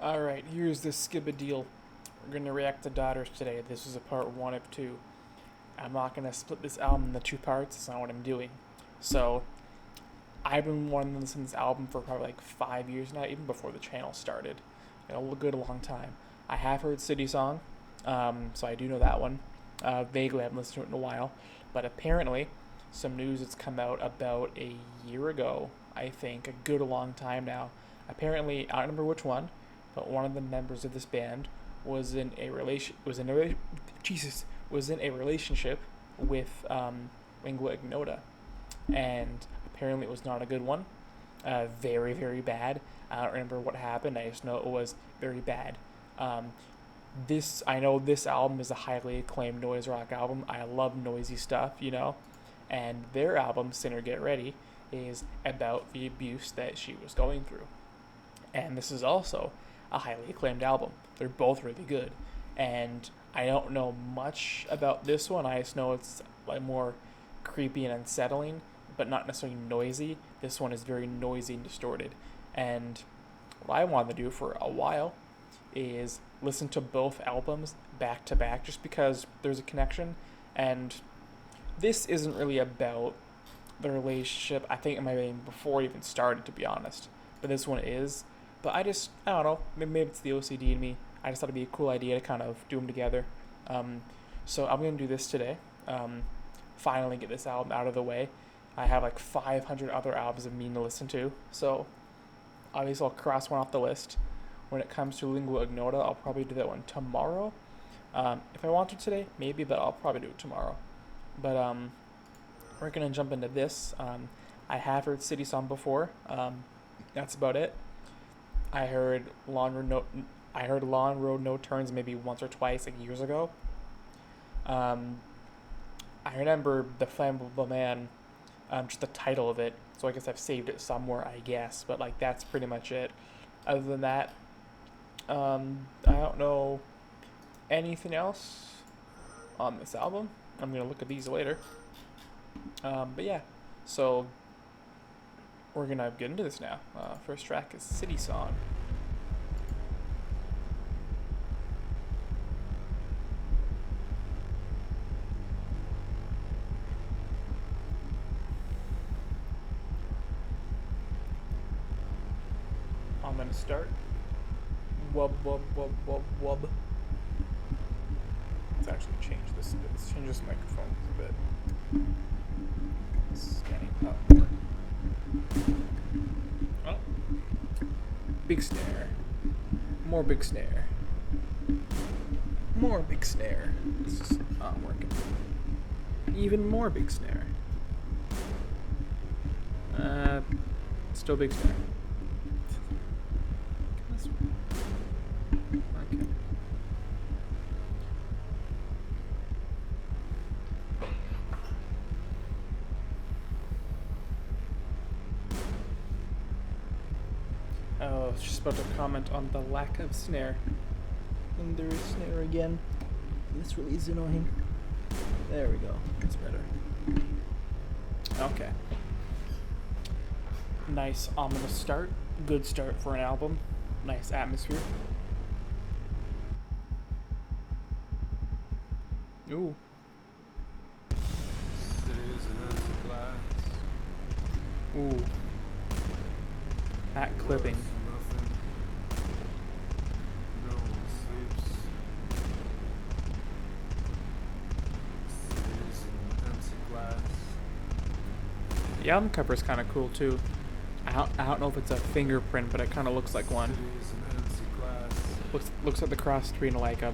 Alright, here's the skibba deal. We're gonna react to Daughters today. This is a part 1 of 2. I'm not gonna split this album into 2 parts, that's not what I'm doing. So, I've been wanting to listen to this album for probably like 5 years now, even before the channel started. A good long time. I have heard City Song, so I do know that one. Vaguely, I haven't listened to it in a while. But apparently, some news that's come out about a year ago, I think, a good long time now. Apparently, I don't remember which one, but one of the members of this band was in a relationship with Lingua Ignota, and apparently it was not a good one. Very, very bad. I don't remember what happened. I just know it was very bad. I know this album is a highly acclaimed noise rock album. I love noisy stuff, and their album, Sinner Get Ready, is about the abuse that she was going through. And this is also a highly acclaimed album. They're both really good. And I don't know much about this one. I just know it's like more creepy and unsettling, but not necessarily noisy. This one is very noisy and distorted. And what I wanted to do for a while is listen to both albums back to back just because there's a connection. And this isn't really about the relationship. I think it might have been before it even started, to be honest. But this one is. But I don't know, maybe it's the OCD in me. I just thought it'd be a cool idea to kind of do them together. So I'm going to do this today. Finally get this album out of the way. I have like 500 other albums of me to listen to. So obviously I'll cross one off the list. When it comes to Lingua Ignota, I'll probably do that one tomorrow. If I want to today, maybe, but I'll probably do it tomorrow. But we're going to jump into this. I have heard City Song before. That's about it. I heard Lawn Road No Turns maybe once or twice, like years ago. I remember the Flammable Man, just the title of it. So I guess I've saved it somewhere, I guess. But like that's pretty much it. Other than that, I don't know anything else on this album. I'm gonna look at these later. But yeah, so we're gonna get into this now. First track is City Song. I'm gonna start. Wub wub wub wub wub. Let's actually change this a bit. Let's change this microphone a bit. Scanning up. Oh. Big snare. More big snare. More big snare. This is not working. Even more big snare. Still big snare. Okay. I was just about to comment on the lack of snare. And there is snare again. This really is annoying. There we go. That's better. Okay. Nice ominous start. Good start for an album. Nice atmosphere. Ooh. Ooh. That clipping. The album cover is kind of cool too. I don't know if it's a fingerprint, but it kind of looks like one. Looks like the cross between like a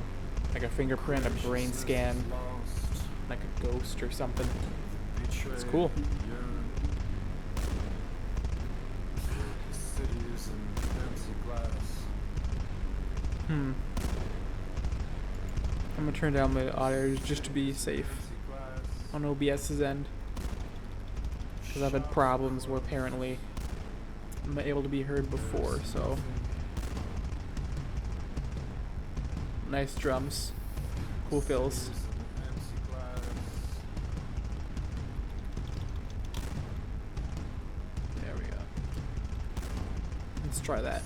fingerprint, a brain scan, like a ghost or something. It's cool. I'm gonna turn down the audio just to be safe on OBS's end, because I've had problems where apparently I'm not able to be heard before. So nice drums, cool fills. There we go. Let's try that.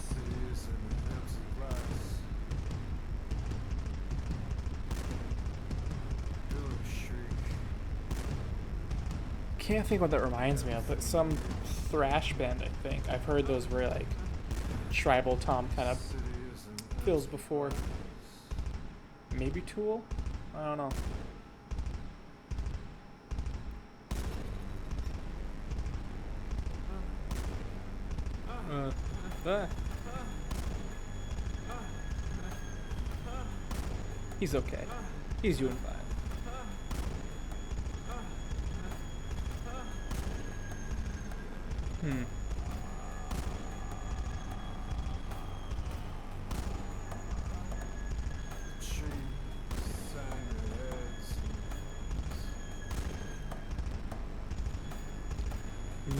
can't think what that reminds me of, but some thrash band, I think. I've heard those were like tribal tom kind of feels before. Maybe Tool? I don't know. He's okay. He's doing fine.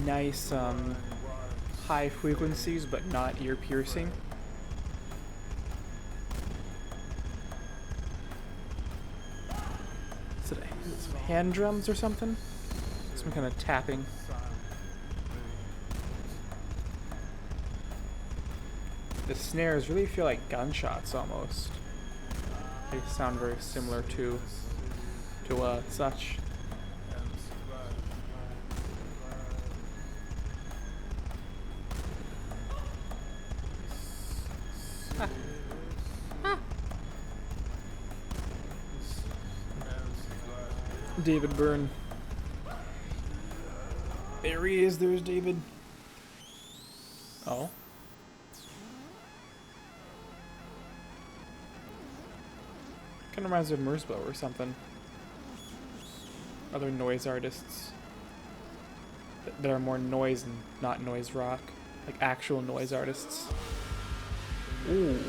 Nice high frequencies, but not ear piercing. Is it some hand drums or something? Some kind of tapping. The snares really feel like gunshots almost. They sound very similar to such. David Byrne. There he is, there's David. Oh. Kind of reminds me of Merzbow or something. Other noise artists that are more noise and not noise rock. Like actual noise artists. Ooh.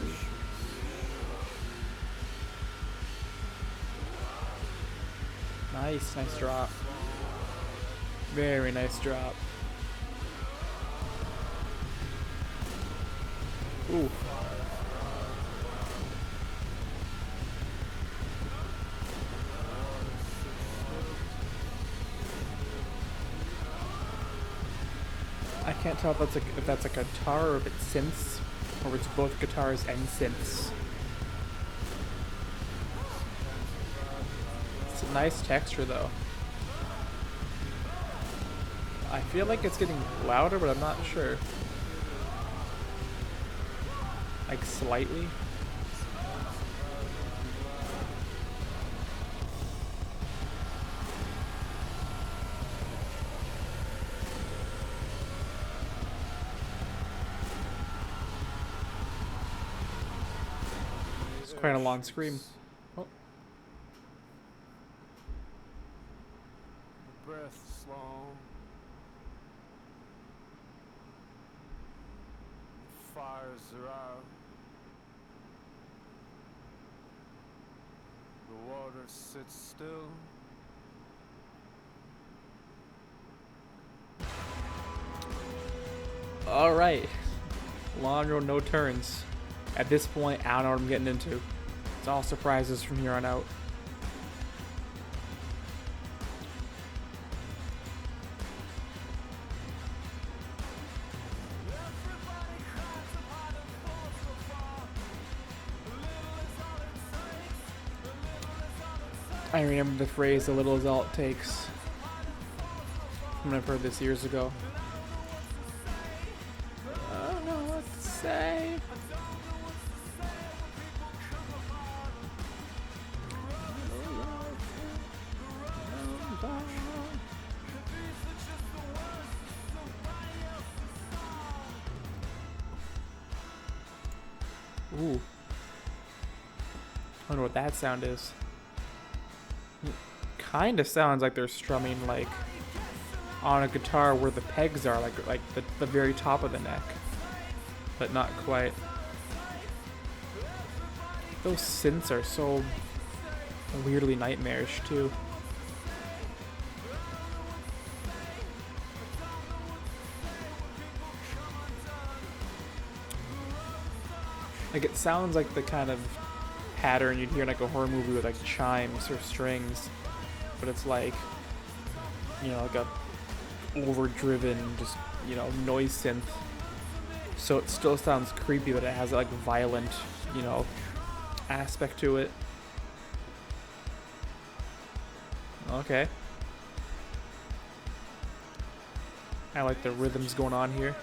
Nice drop. Very nice drop. Ooh. I can't tell if that's a guitar or if it's synths, or it's both guitars and synths. It's a nice texture though. I feel like it's getting louder, but I'm not sure. Like slightly. It's quite a long scream. Oh. Breath's long. Fires are out. The water sits still. All right, long road, no turns. At this point, I don't know what I'm getting into. It's all surprises from here on out. I remember the phrase, "a little is all it takes." I've heard this years ago. I don't know what to say. Ooh. I wonder what that sound is. Kind of sounds like they're strumming like on a guitar where the pegs are, like the very top of the neck, but not quite. Those synths are so weirdly nightmarish too. Like it sounds like the kind of pattern you'd hear in like a horror movie with like chimes or strings, but it's like, you know, like a overdriven, just, you know, noise synth. So it still sounds creepy, but it has like violent, you know, aspect to it. Okay. I like the rhythms going on here.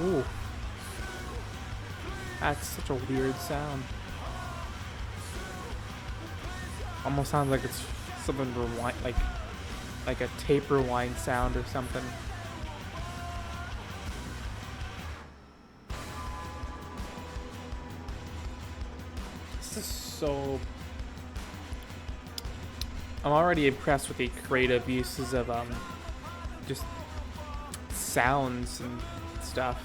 Ooh. That's such a weird sound. Almost sounds like it's something rewind, like a tape rewind sound or something. This is so. I'm already impressed with the creative uses of just sounds and stuff.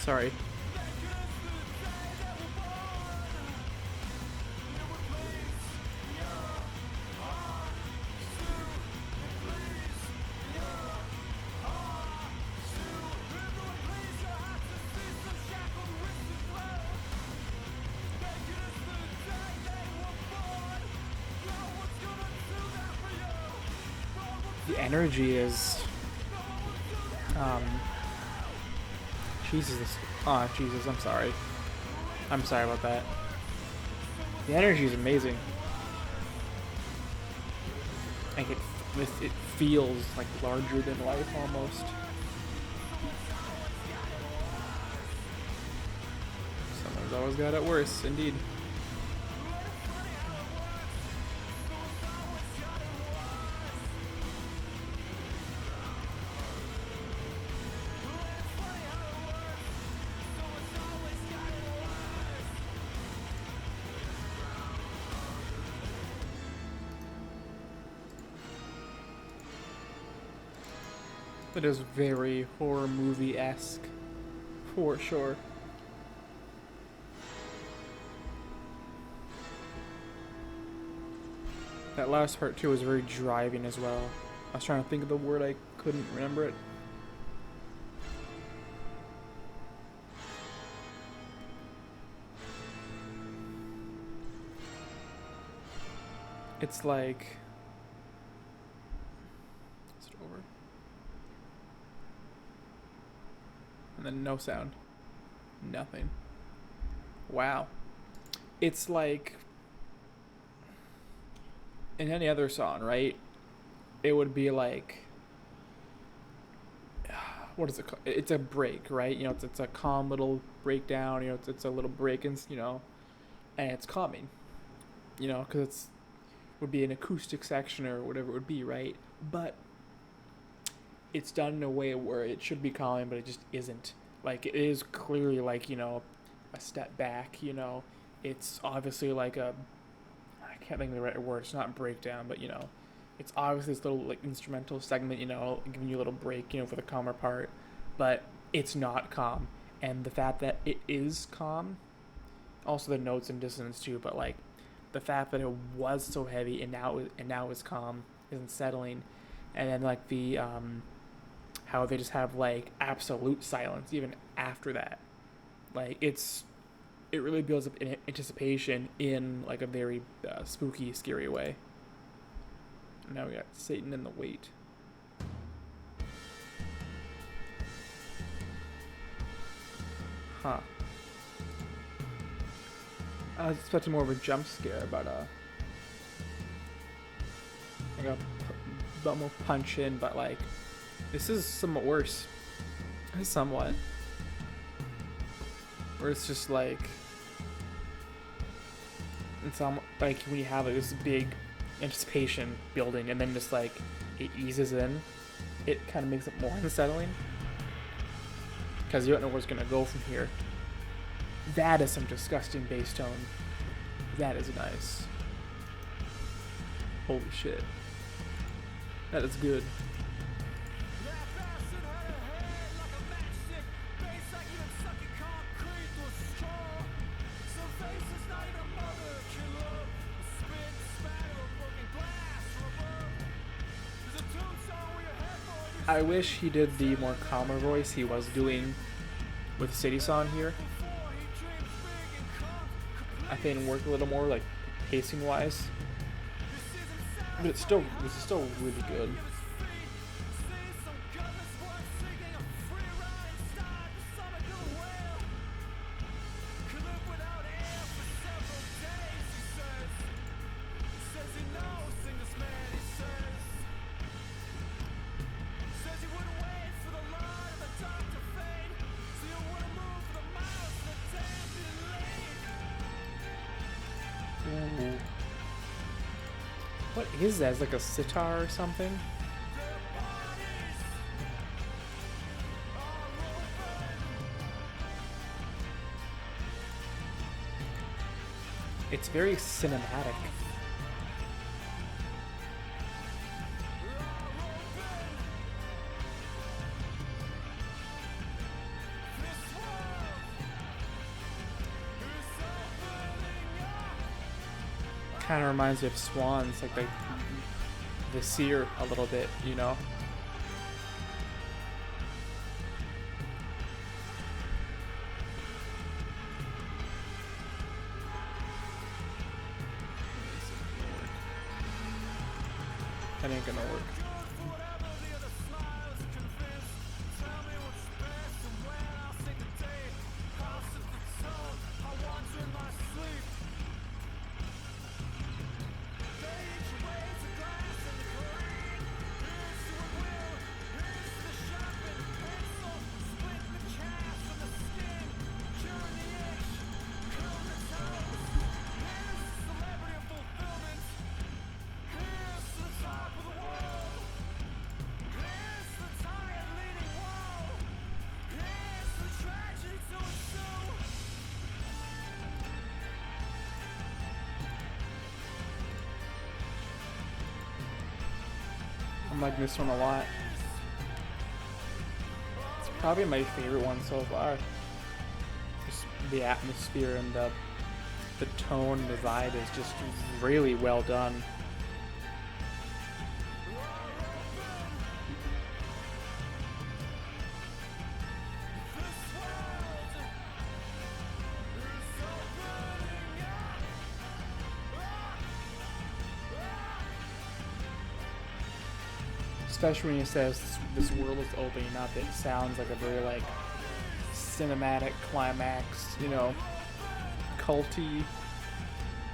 Sorry. The energy is Jesus. Oh, Jesus, I'm sorry. I'm sorry about that. The energy is amazing. Like it feels like larger than life almost. Someone's always got it worse, indeed. It is very horror movie-esque, for sure. That last part too was very driving as well. I was trying to think of the word, I couldn't remember it. It's like... Is it over? And then no sound. Nothing. Wow. It's like... in any other song, right? It would be like... what is it called? It's a break, right? You know, it's a calm little breakdown. You know, it's a little break, and you know, and it's calming. You know, because it's would be an acoustic section or whatever it would be, right? But it's done in a way where it should be calming, but it just isn't. Like, it is clearly like, you know, a step back. You know, it's obviously like a... I can't think of the right word. It's not breakdown, but you know, it's obviously this little like instrumental segment, you know, giving you a little break, you know, for the calmer part, but it's not calm. And the fact that it is calm, also the notes and dissonance too, but like the fact that it was so heavy and now it's calm is unsettling. And then like the how they just have like absolute silence even after that. Like it really builds up anticipation in like a very spooky, scary way. Now we got Satan in the Wait. Huh. I was expecting more of a jump scare, but like a bumble punch in, but like this is somewhat worse. Somewhat. Where it's just like, it's like when you have like this big anticipation building and then just like it eases in, it kind of makes it more unsettling because you don't know where it's gonna go from here. That is some disgusting bass tone. That is nice. Holy shit. That is good. I wish he did the more calmer voice he was doing with City Song here. I think it worked a little more, like, pacing wise. But this is still really good. Ooh. What is that? Is like a sitar or something? It's very cinematic. Kind of reminds me of Swans, like the Seer a little bit, you know? That ain't gonna work. I'm liking this one a lot. It's probably my favorite one so far. Just the atmosphere and the tone, the vibe is just really well done. Especially when he says this world is opening up, it sounds like a very like cinematic climax, you know, culty,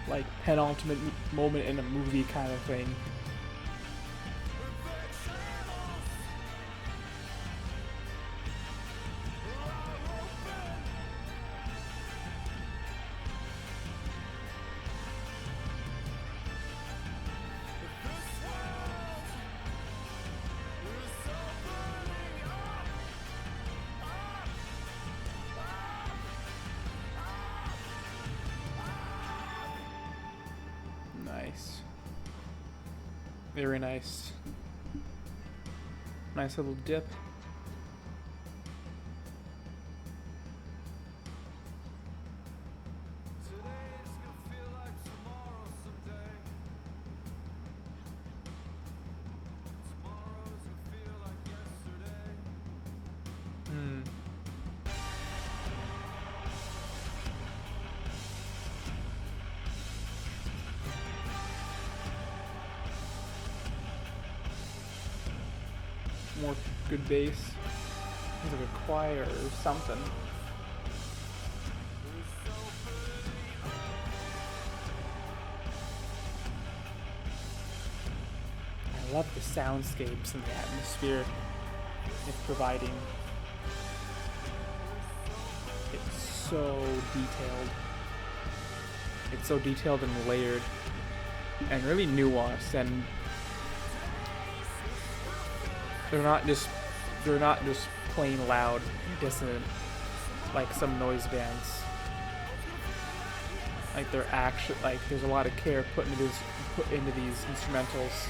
like penultimate moment in a movie kind of thing. Nice. Very nice. Nice little dip. More good bass. It's like a choir or something. I love the soundscapes and the atmosphere it's providing. It's so detailed. It's so detailed and layered and really nuanced, and they're not just plain loud, dissonant like some noise bands. Like they're actually like there's a lot of care put into these instrumentals.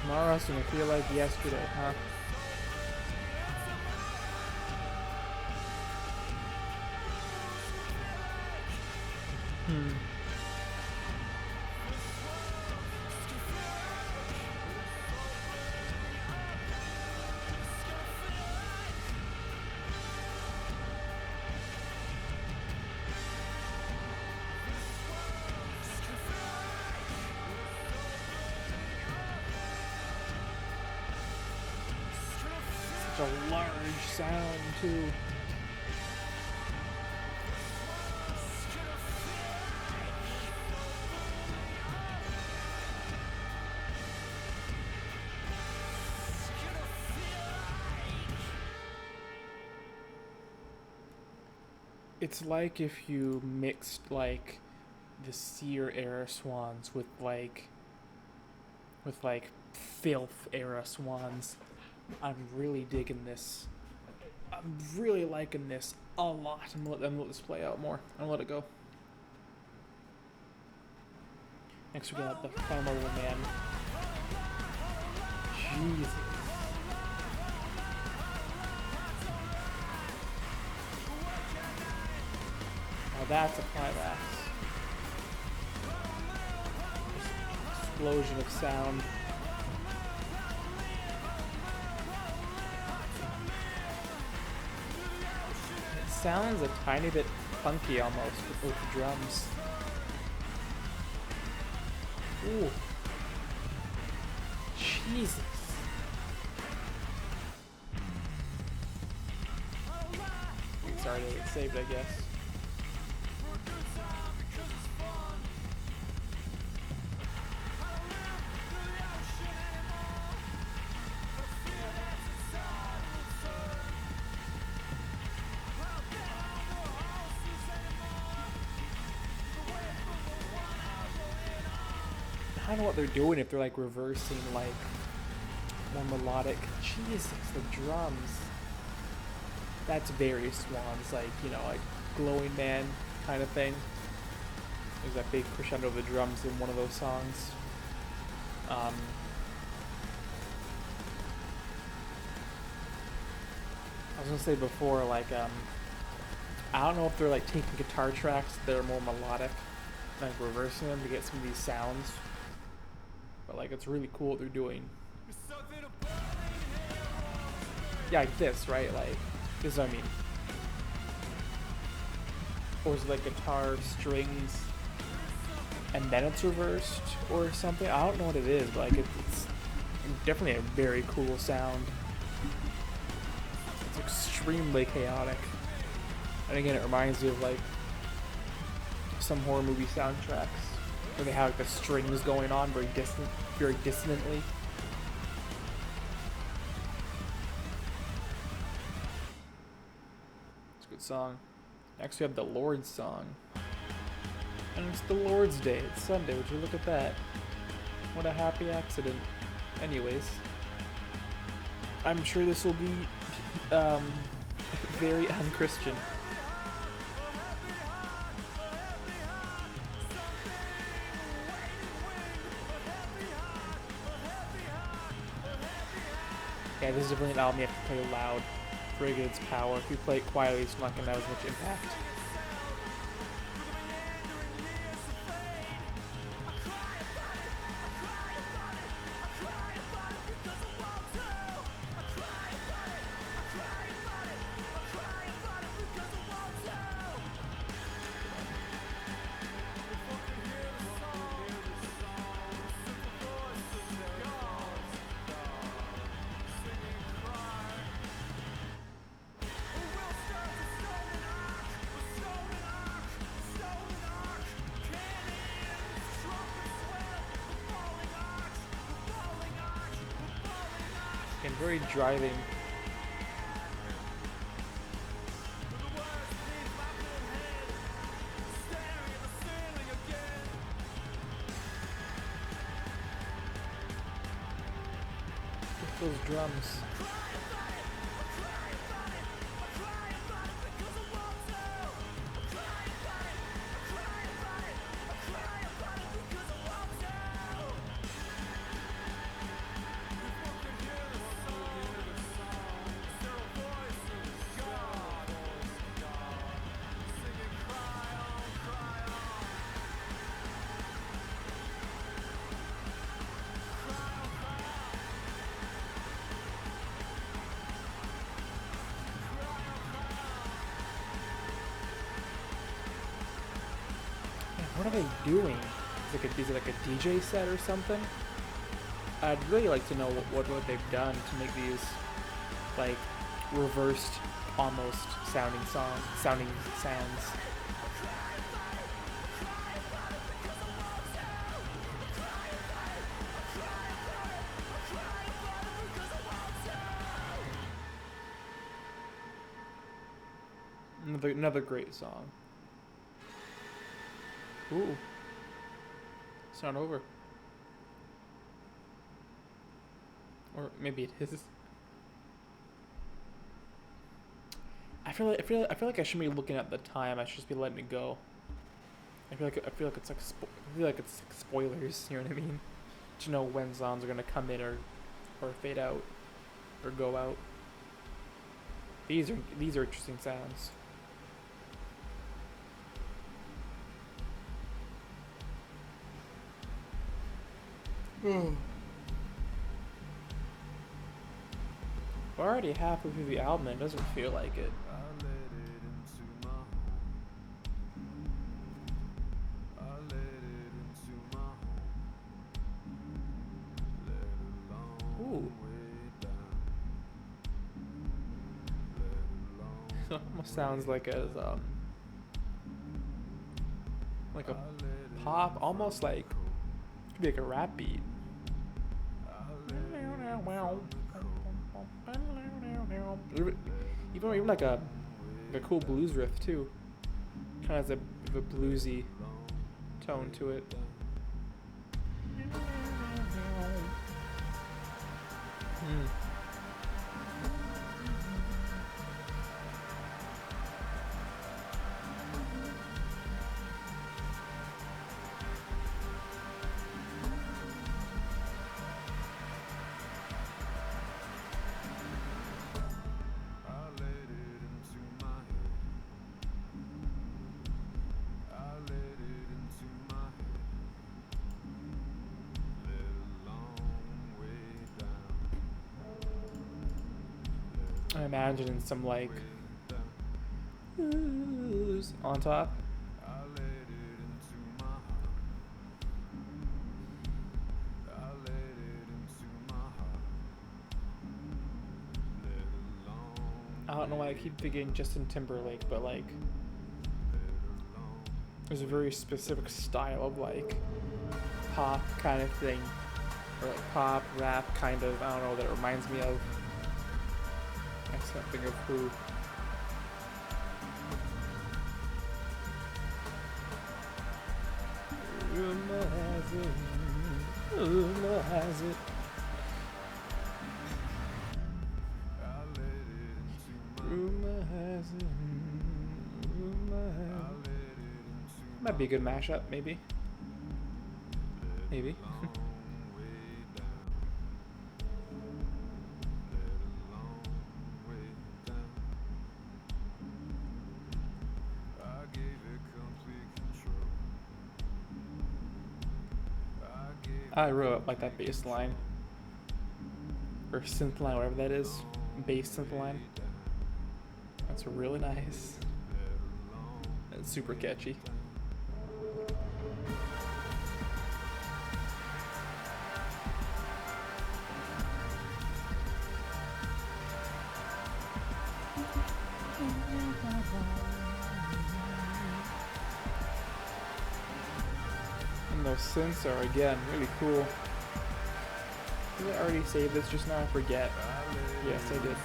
Tomorrow's gonna feel like yesterday, huh? Hmm. Such a large sound too. It's like if you mixed like the Seer era swans with like filth era swans. I'm really digging this. I'm really liking this a lot. I'm gonna let this play out more. I'm gonna let it go. Next we got the Flammable Man. Jesus. Now that's a climax. Explosion of sound. It sounds a tiny bit funky almost with the drums. Ooh. Jesus. Sorry to get saved, I guess. I don't know what they're doing if they're like reversing like more melodic. Jesus, the drums. That's very Swans, like, you know, like Glowing Man kind of thing. There's that big crescendo of the drums in one of those songs. I was gonna say before, like, I don't know if they're like taking guitar tracks that are more melodic, like reversing them to get some of these sounds. But like, it's really cool what they're doing. Yeah, like this, right? Like, this is what I mean. Or is it like guitar, strings, and then it's reversed or something? I don't know what it is, but like it's definitely a very cool sound. It's extremely chaotic. And again, it reminds me of like some horror movie soundtracks where they have like the strings going on very dissonantly. It's a good song. Next we have the Lord's song. And it's the Lord's Day. It's Sunday. Would you look at that? What a happy accident. Anyways. I'm sure this will be very unchristian. Yeah, this is a brilliant album. You have to play loud for it to get its power. If you play it quietly, it's not going to have as much impact. very driving. Those drums. What are they doing? Is it like a DJ set or something? I'd really like to know what they've done to make these like reversed almost sounding sounds. Another great song. Ooh. It's not over. Or maybe it is. I feel like I shouldn't be looking at the time. I should just be letting it go. I feel like it's like spoilers. You know what I mean? To know when songs are gonna come in or fade out or go out. These are interesting sounds. We're already halfway through the album and it doesn't feel like it. Ooh. It almost sounds like a pop, almost like could be like a rap beat. Even like a cool blues riff too. Kind of has a bluesy tone to it. I imagine in some like on top. I don't know why I keep thinking Justin Timberlake, but like there's a very specific style of like pop kind of thing, or like pop rap kind of. I don't know, that it reminds me of. I can't think of who. Rumor has it. Rumor has it. Rumor has it. Rumor has it. Might be a good mashup, maybe. Maybe. I really like that bass line. Or synth line, whatever that is. Bass synth line. That's really nice. It's super catchy. And those synths are, again, really cool. Did I already say this just now? I forget. Yes, I did.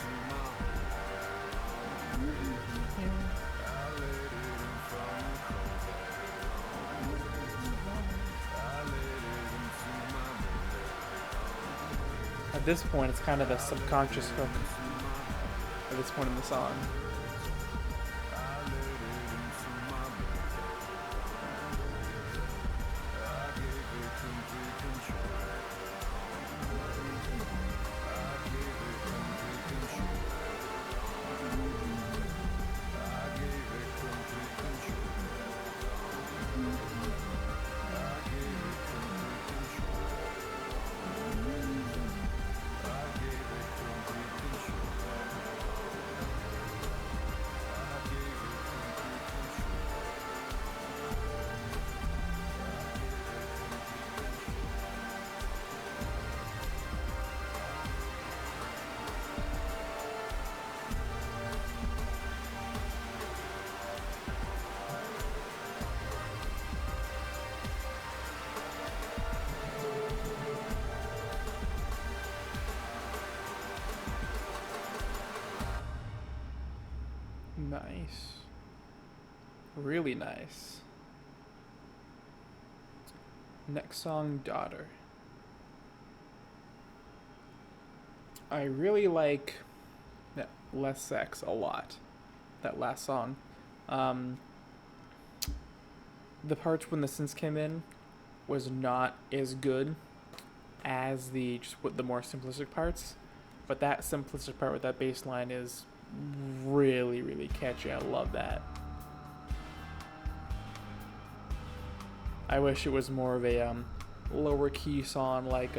At this point, it's kind of a subconscious hook at this point in the song. Nice. Really nice. Next song, Daughter. I really like that Less Sex a lot. That last song. The parts when the synths came in was not as good as the more simplistic parts, but that simplistic part with that bass line is really, really catchy. I love that. I wish it was more of a lower key song, like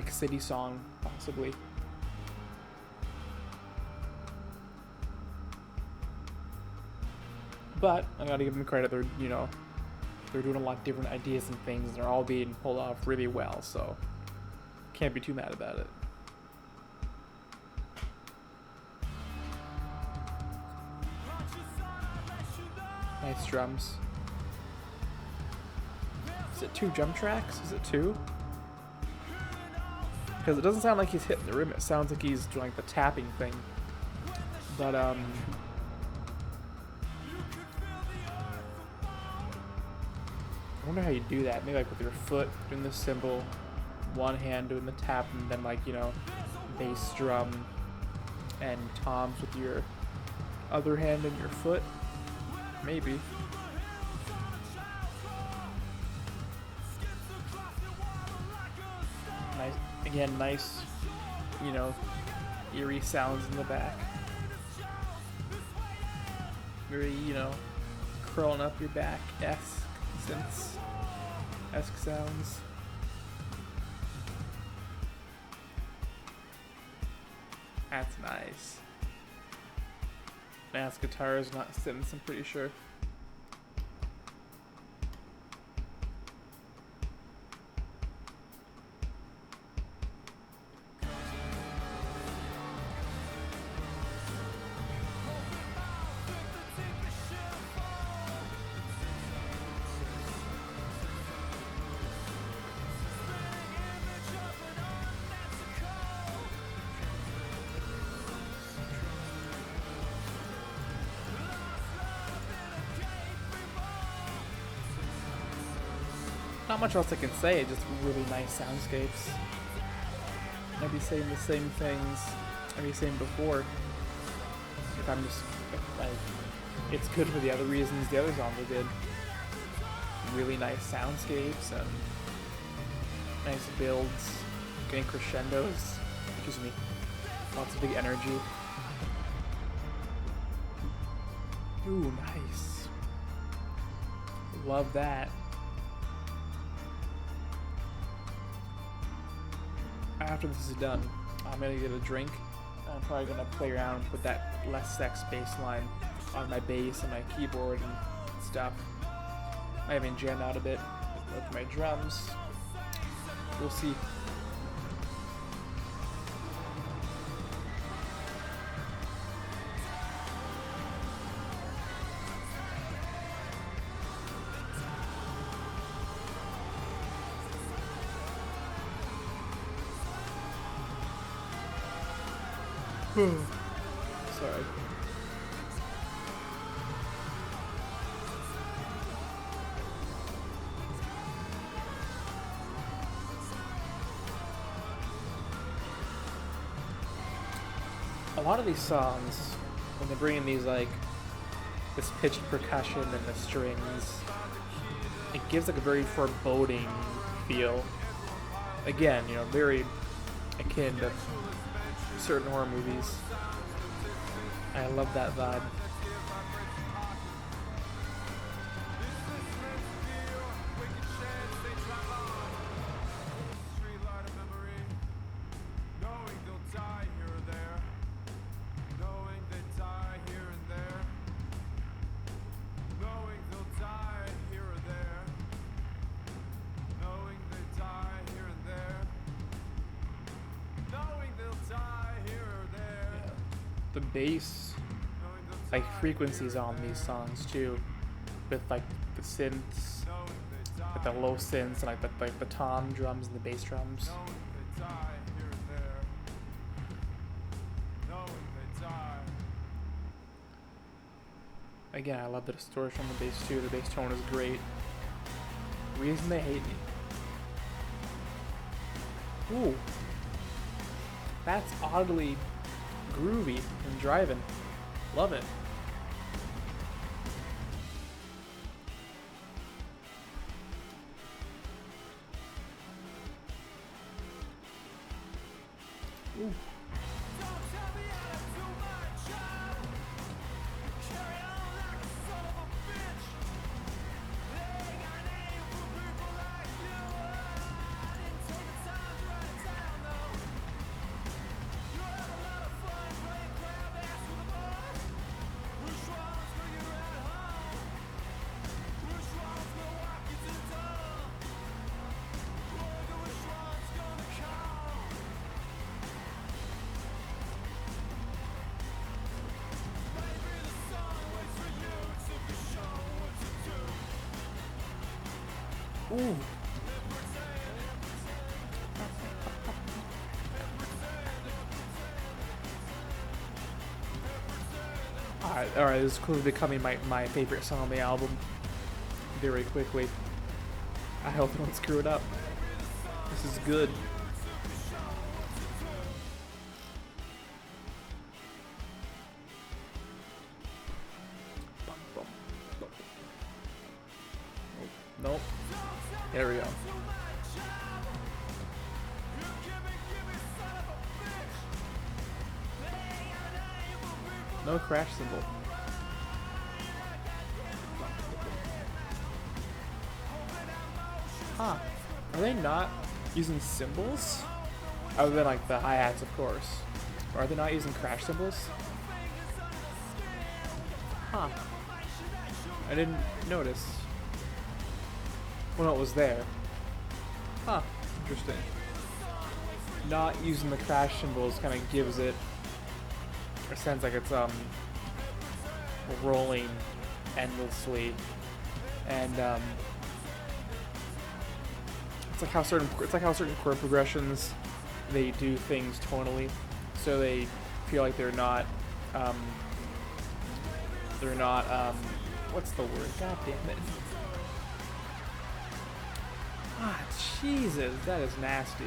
City Song, possibly. But I gotta give them credit. They're doing a lot of different ideas and things, and they're all being pulled off really well. So can't be too mad about it. Nice drums. Is it 2 drum tracks? Is it 2? Because it doesn't sound like he's hitting the rim. It sounds like he's doing like the tapping thing. But I wonder how you do that. Maybe like with your foot doing the cymbal, one hand doing the tap, and then bass drum and toms with your other hand and your foot. Maybe. Nice. Again, nice, eerie sounds in the back. Very, curling up your back-esque sounds. That's nice. Bass guitar is not synths, I'm pretty sure. Not much else I can say, just really nice soundscapes. I'd be saying the same things I'd be saying before. If I'm just, it's good for the other reasons the other songs I did. Really nice soundscapes and nice builds, getting crescendos. Excuse me. Lots of big energy. Ooh, nice. Love that. After this is done, I'm gonna get a drink. I'm probably gonna play around with that Less Sex bass line on my bass and my keyboard and stuff. I even jam out a bit with my drums. We'll see. Sorry. A lot of these songs, when they bring in these like this pitched percussion and the strings, it gives like a very foreboding feel. Again, you know, very akin to certain horror movies. I love that vibe. The bass, like frequencies on these songs too, with like the synths, like the low synths, and like the tom drums and the bass drums. Again, I love the distortion on the bass too. The bass tone is great. Reason they hate me. Ooh, that's oddly groovy and driving. Love it. Ooh. Ooh. Alright, this is clearly becoming my favorite song on the album very quickly. I hope I don't screw it up. This is good. Nope. There we go. No crash symbol. Huh. Are they not using cymbals? Other than like the hi-hats, of course. Or are they not using crash cymbals? Huh. I didn't notice. Well, no, it was there. Huh. Interesting. Not using the crash cymbals kind of gives it a sense like it's rolling endlessly, and it's like how certain chord progressions, they do things tonally, so they feel like they're not what's the word? God damn it. Ah, Jesus, that is nasty.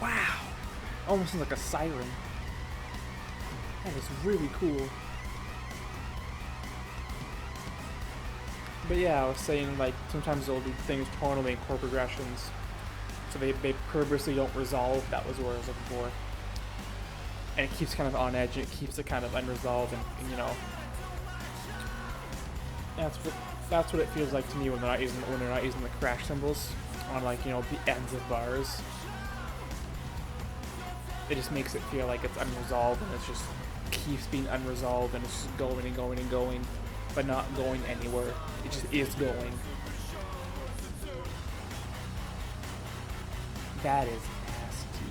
Wow. Almost sounds like a siren. That is really cool. But yeah, I was saying, like, sometimes they'll do things tonally in chord progressions, so they purposely don't resolve. That was what I was looking for. And it keeps kind of on edge, it keeps it kind of unresolved, and you know, that's what it feels like to me when they're not using the crash cymbals on, like, you know, the ends of bars. It just makes it feel like it's unresolved, and it just keeps being unresolved, and it's just going and going and going, but not going anywhere. It just is going. That is nasty.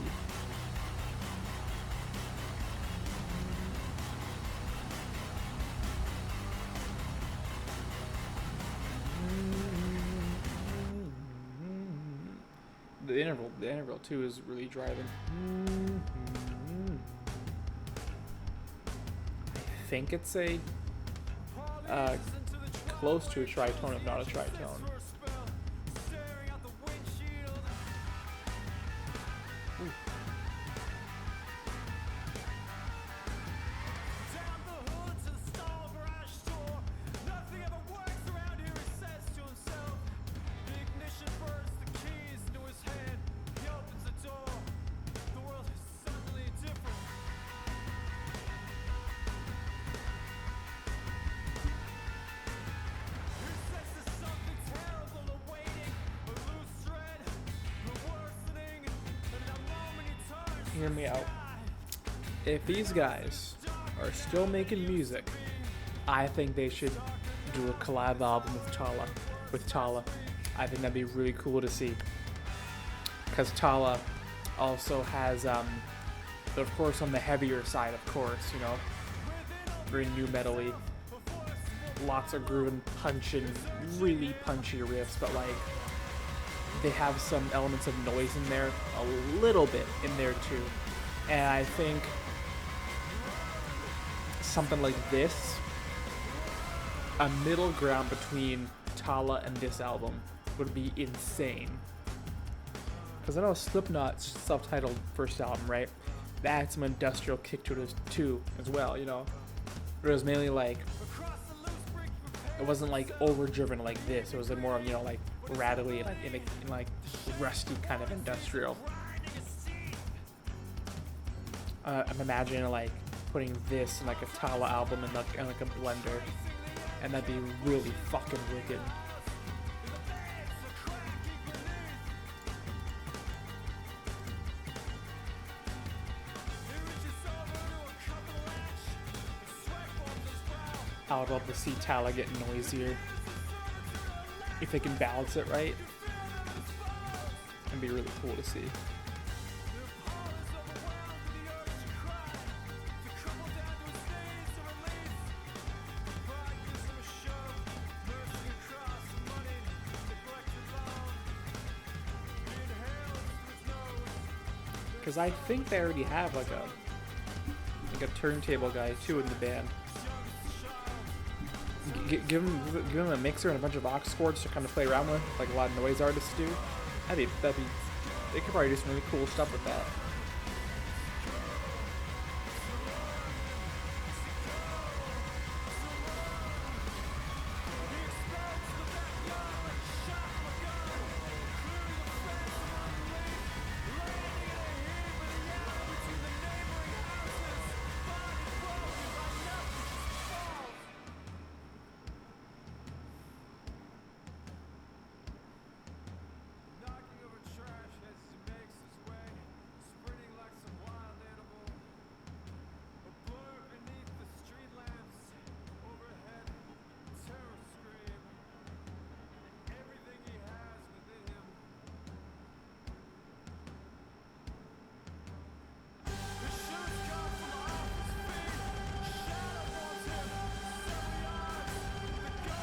The interval too is really driving. I think it's a close to a tritone, if not a tritone. Ooh. Hear me out. If these guys are still making music, I think they should do a collab album with Tala. I think that'd be really cool to see. Because Tala also has, of course, on the heavier side, of course, you know, very new metal-y. Lots of groove and punching, really punchy riffs, but like, they have some elements of noise in there, a little bit in there too. And I think something like this, a middle ground between Tala and this album, would be insane. Because I know Slipknot's self-titled first album, right? That had some industrial kick to it too, as well, you know? But it was mainly like, it wasn't like overdriven like this. It was like more, you know, like rattly, like in like rusty kind of industrial. I'm imagining like putting this in like a Tala album in like a blender, and that'd be really fucking wicked. I would love to see Tala get noisier. If they can balance it right, it'd be really cool to see. Because I think they already have like a turntable guy too in the band. Give him a mixer and a bunch of aux cords to kind of play around with, like a lot of noise artists do. They could probably do some really cool stuff with that.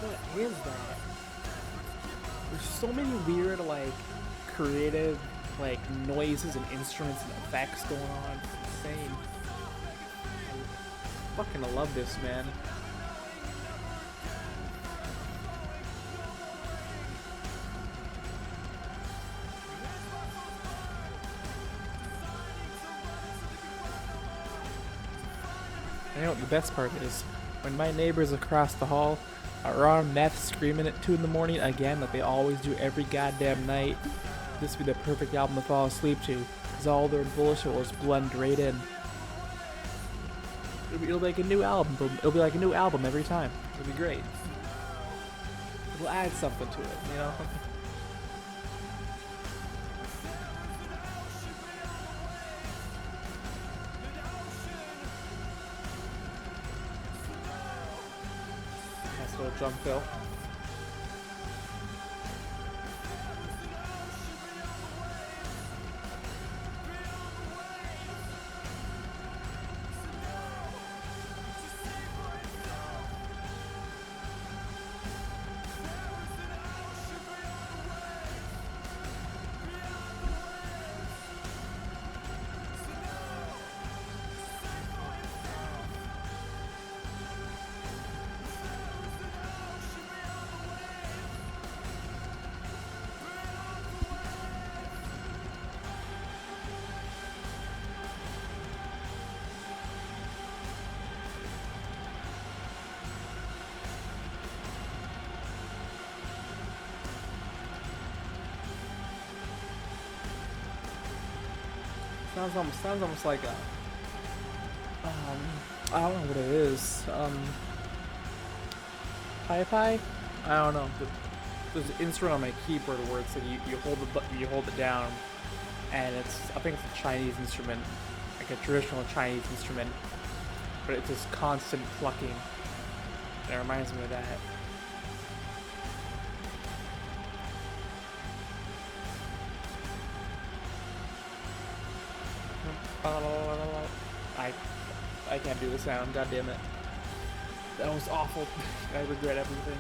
What is that? There's so many weird, like, creative, like, noises and instruments and effects going on. It's insane. I fucking love this, man. And you know what the best part is? When my neighbors across the hall are on meth screaming at 2 in the morning again, like they always do every goddamn night, this would be the perfect album to fall asleep to, because all their bullshit will just blend right in. It'll be like a new album. It'll be like a new album every time. It'll be great. It'll add something to it, you know? Nice little drum fill. Sounds almost like a I don't know what it is. Pi. I don't know. There's an instrument on my keyboard where it's like you hold the button, you hold it down, and I think it's a Chinese instrument, like a traditional Chinese instrument, but it's this constant plucking. And it reminds me of that. I can't do the sound. God damn it. That was awful. I regret everything.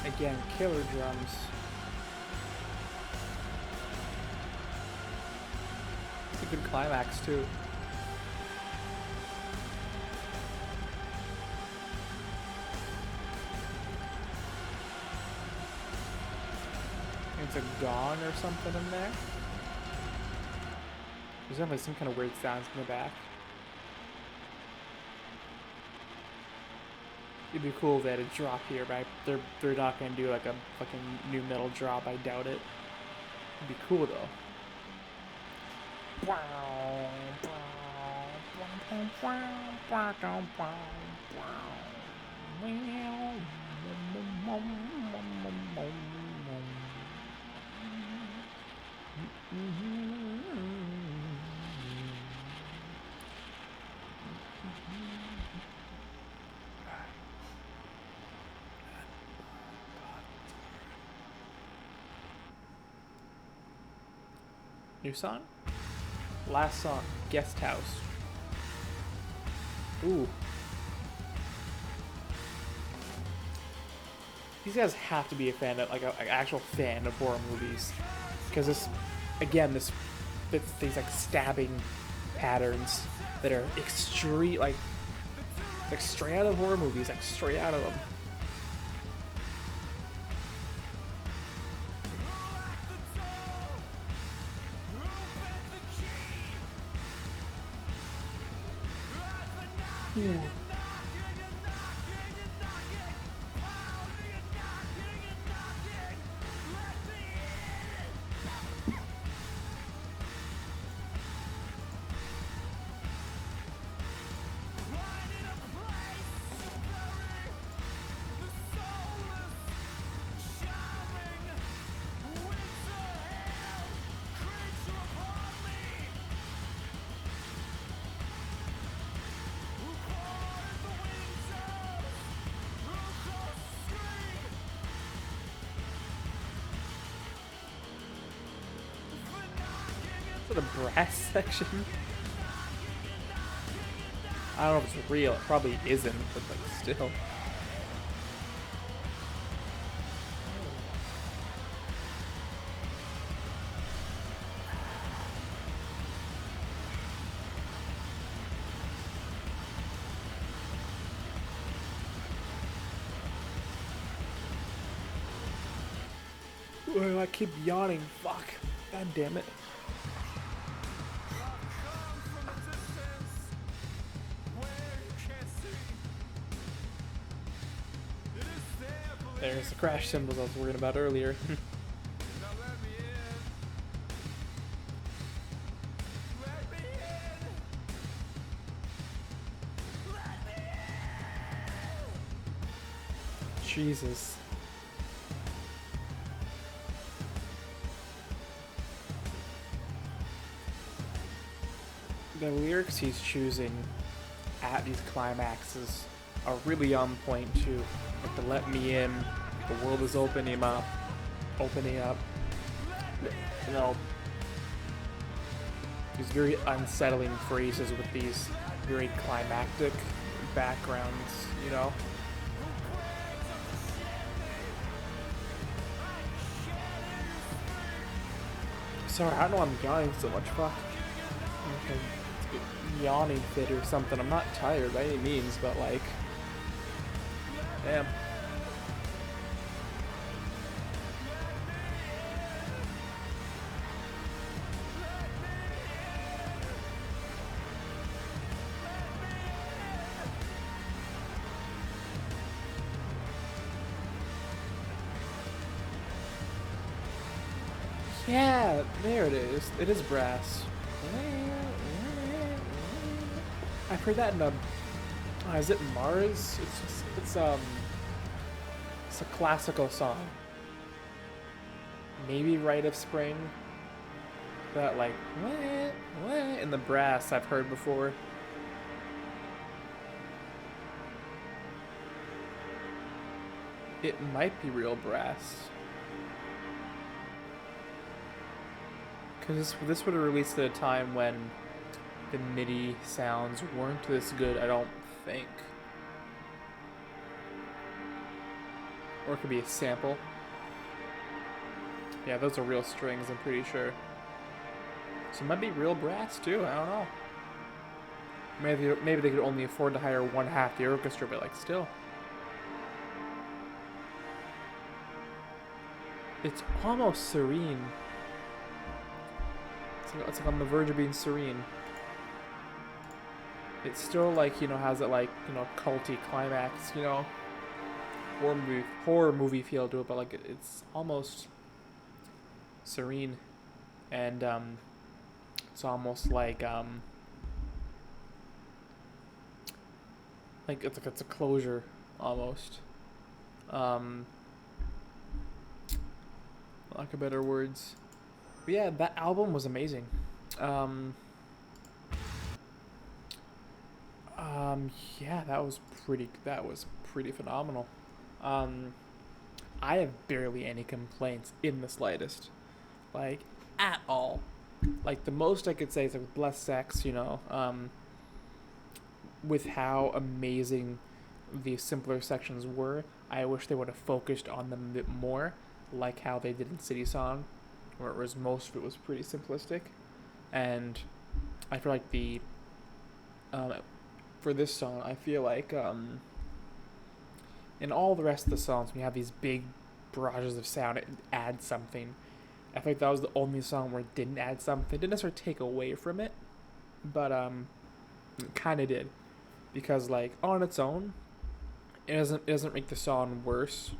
Again, killer drums. It's a good climax too. It's a gong or something in there. There's definitely some kind of weird sounds in the back. It'd be cool if they had a drop here, but they're not gonna do like a fucking new metal drop. I doubt it. It'd be cool though. New song? Last song, Guest House. Ooh. These guys have to be a fan of, like, an actual fan of horror movies. Because this, again, these, like, stabbing patterns that are extreme, like straight out of horror movies, like, straight out of them. Ooh. The brass section. I don't know if it's real. It probably isn't, but like still. Oh, I keep yawning. Fuck. God damn it. There's the crash cymbals I was worrying about earlier. Jesus. The lyrics he's choosing at these climaxes are really on point too. Like the "let me in," the world is opening up. You know, these very unsettling phrases with these very climactic backgrounds, you know. Sorry, I don't know why I'm yawning so much. Fuck. Okay. Yawning fit or something. I'm not tired by any means, but like, damn. Yeah, there it is. It is brass. I've heard that in is it Mars? It's a classical song. Maybe Rite of Spring. That like what in the brass I've heard before. It might be real brass. Because this would have released at a time when the MIDI sounds weren't this good, I don't think. Or it could be a sample. Yeah, those are real strings, I'm pretty sure. So it might be real brass too, I don't know. Maybe they could only afford to hire one half the orchestra, but like still. It's almost serene. It's like on the verge of being serene. It still like, has that like, culty climax, horror movie feel to it, but like it's almost serene. And it's almost like it's a closure almost. Lack of better words. But yeah, that album was amazing. Yeah, that was pretty phenomenal. Um, I have barely any complaints in the slightest, like at all. Like the most I could say is like Blessed Sex, with how amazing the simpler sections were. I wish they would have focused on them a bit more, like how they did in City Song, where it was most of it was pretty simplistic, and I feel like um, for this song, I feel like in all the rest of the songs, when you have these big barrages of sound, it adds something. I feel like that was the only song where it didn't add something. It didn't necessarily take away from it, but it kind of did, because like on its own, it doesn't make the song worse.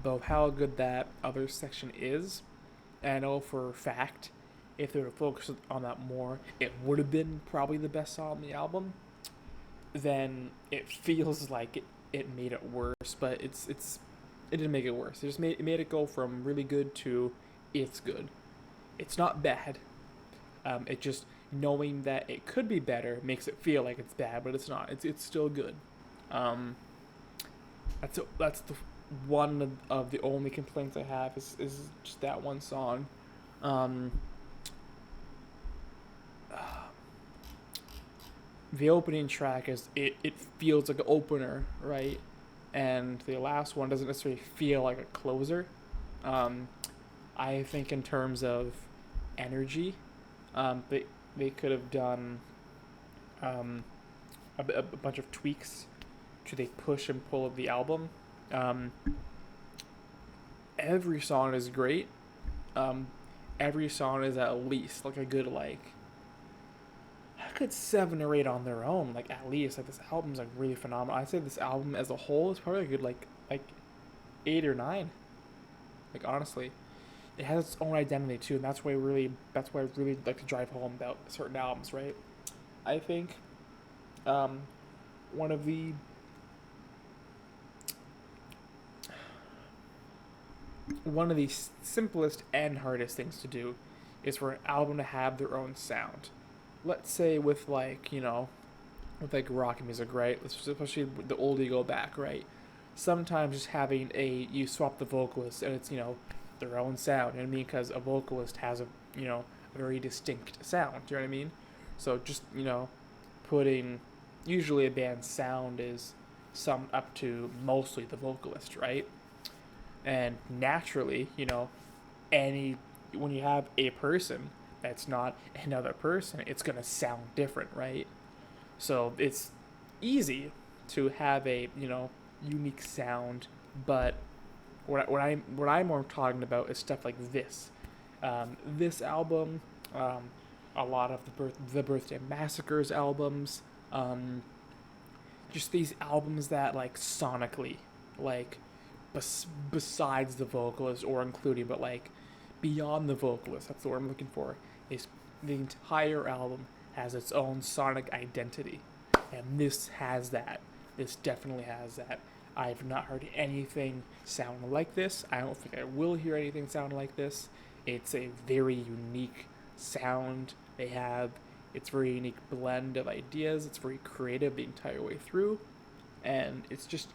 But how good that other section is, and I know for a fact, if they would have focused on that more, it would have been probably the best song on the album. Then it feels like it made it worse, but it didn't make it worse. It made it go from really good to it's good. It's not bad. It just knowing that it could be better makes it feel like it's bad, but it's not. It's still good. Um, that's the one of the only complaints I have is just that one song. Um, the opening track it feels like an opener, right? And the last one doesn't necessarily feel like a closer. Um, I think in terms of energy, they could have done um, a bunch of tweaks to the push and pull of the album. Um, every song is great. Um, every song is at least like a good a good 7 or 8 on their own. Like at least like this album's like really phenomenal. I'd say this album as a whole is probably a good like 8 or 9. Like honestly, it has its own identity too, and that's why I really like to drive home about certain albums. Right, I think um, one of the simplest and hardest things to do is for an album to have their own sound. Let's say with with like rock music, right? Especially the older you go back, right? Sometimes just having you swap the vocalists and it's their own sound. You know what I mean? Because a vocalist has a very distinct sound. Do you know what I mean? So just putting usually a band's sound is summed up to mostly the vocalist, right? And naturally, any when you have a person that's not another person, it's gonna sound different, right? So it's easy to have a unique sound, but what I'm more talking about is stuff like this. This album, a lot of the Birthday Massacres albums, um, just these albums that like sonically, like besides the vocalist or including, but like beyond the vocalist, that's the word I'm looking for, is the entire album has its own sonic identity. And this has that. This definitely has that. I've not heard anything sound like this. I don't think I will hear anything sound like this. It's a very unique sound they have. It's a very unique blend of ideas. It's very creative the entire way through. And it's just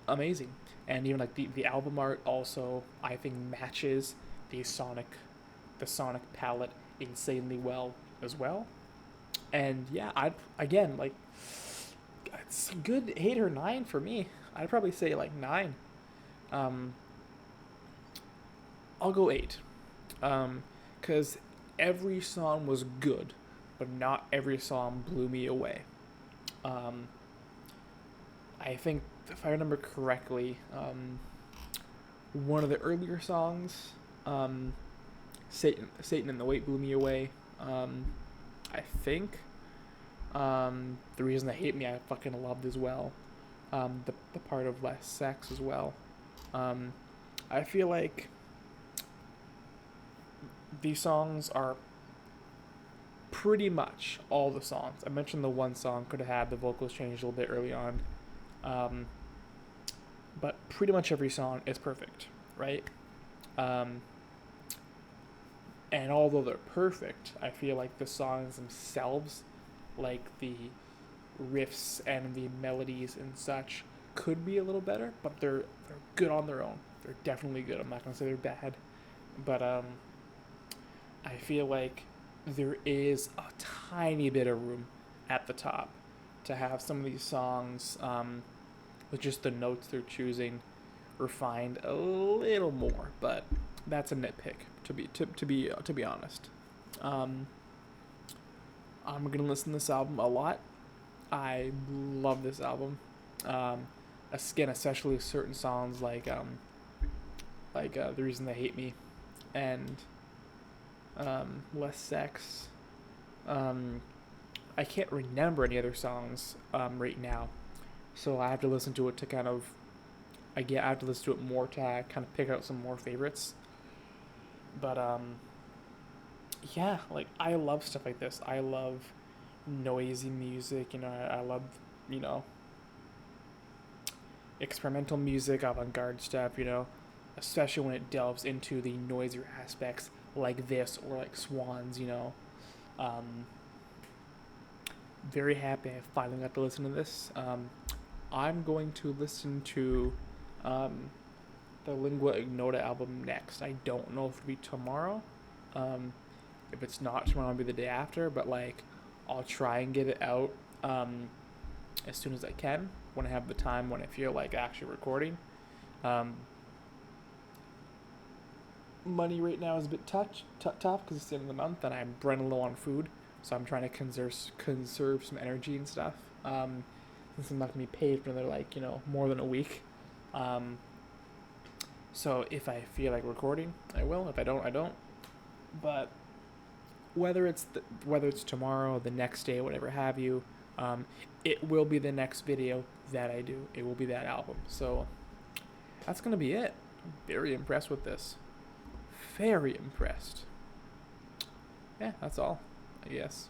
amazing. And even like the album art also I think matches the sonic palette insanely well as well. And yeah, I'd again like it's a good 8 or 9 for me. I'd probably say like 9. Um, I'll go 8. Because every song was good, but not every song blew me away. Um, I think if I remember correctly, one of the earlier songs, Satan and the Weight blew me away. I think. The Reason They Hate Me I fucking loved as well. The part of Less Sex as well. I feel like these songs are pretty much all the songs. I mentioned the one song could have had the vocals changed a little bit early on. But pretty much every song is perfect, right? And although they're perfect, I feel like the songs themselves, like the riffs and the melodies and such, could be a little better, but they're good on their own. They're definitely good. I'm not gonna say they're bad, but I feel like there is a tiny bit of room at the top to have some of these songs with just the notes they're choosing refined a little more, but that's a nitpick to be honest. I'm gonna listen to this album a lot. I love this album. Again, especially certain songs like The Reason They Hate Me and Less Sex. I can't remember any other songs right now, so I have to listen to it to kind of. I have to listen to it more to kind of pick out some more favorites. But yeah, like I love stuff like this. I love noisy music. I love you know experimental music, avant-garde stuff. Especially when it delves into the noisier aspects like this or like Swans. Very happy I finally got to listen to this. I'm going to listen to the Lingua Ignota album next. I don't know if it'll be tomorrow. If it's not tomorrow, it'll be the day after. But like, I'll try and get it out as soon as I can when I have the time, when I feel like actually recording. Money right now is a bit tough because it's the end of the month and I'm running low on food, so I'm trying to conserve some energy and stuff. Since I'm not gonna be paid for another more than a week. So if I feel like recording, I will. If I don't, I don't. But whether it's tomorrow, the next day, whatever have you, it will be the next video that I do. It will be that album. So that's gonna be it. I'm very impressed with this. Very impressed. Yeah, that's all, I guess.